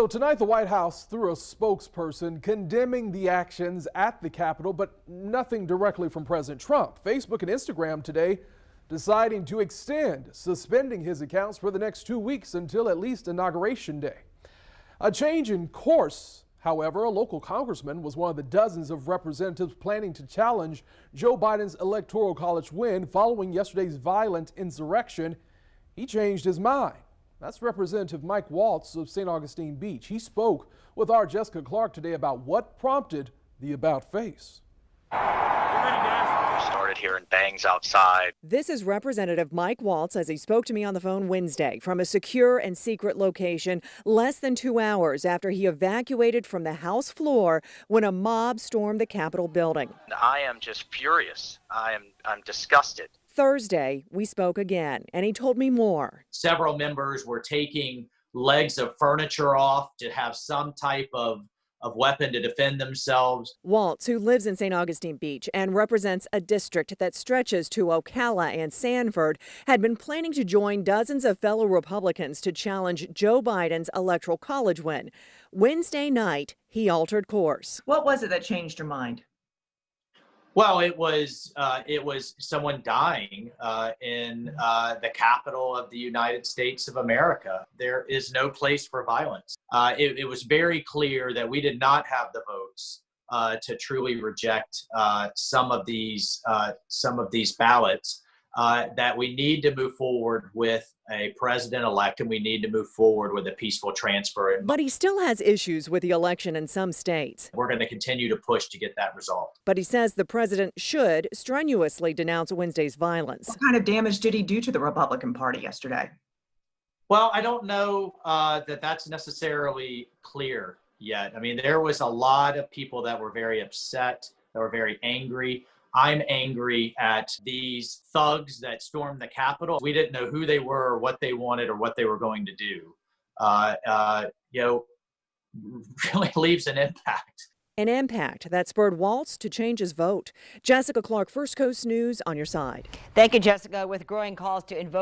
So tonight, the White House through a spokesperson condemning the actions at the Capitol, but nothing directly from President Trump. Facebook and Instagram today deciding to extend suspending his accounts for the next 2 weeks until at least Inauguration Day. A change in course, however. A local congressman was one of the dozens of representatives planning to challenge Joe Biden's Electoral College win following yesterday's violent insurrection. He changed his mind. That's Representative Mike Waltz of St. Augustine Beach. He spoke with our Jessica Clark today about what prompted the about face. Started hearing bangs outside. This is Representative Mike Waltz as he spoke to me on the phone Wednesday from a secure and secret location less than 2 hours after he evacuated from the House floor when a mob stormed the Capitol building. I am just furious. I'm disgusted. Thursday, we spoke again, and he told me more. Several members were taking legs of furniture off to have some type of weapon to defend themselves. Waltz, who lives in St. Augustine Beach and represents a district that stretches to Ocala and Sanford, had been planning to join dozens of fellow Republicans to challenge Joe Biden's Electoral College win. Wednesday night, he altered course. What was it that changed your mind? Well, it was someone dying in the capital of the United States of America. There is no place for violence. It was very clear that we did not have the votes to truly reject some of these ballots. That we need to move forward with a president-elect, and we need to move forward with a peaceful transfer. But he still has issues with the election in some states. We're going to continue to push to get that resolved. But he says the president should strenuously denounce Wednesday's violence. What kind of damage did he do to the Republican Party yesterday? Well, I don't know that that's necessarily clear yet. I mean, there was a lot of people that were very upset, that were very angry. I'm angry at these thugs that stormed the Capitol. We didn't know who they were, or what they wanted, or what they were going to do. Really leaves an impact. An impact that spurred Waltz to change his vote. Jessica Clark, First Coast News, on your side. Thank you, Jessica. With growing calls to invoke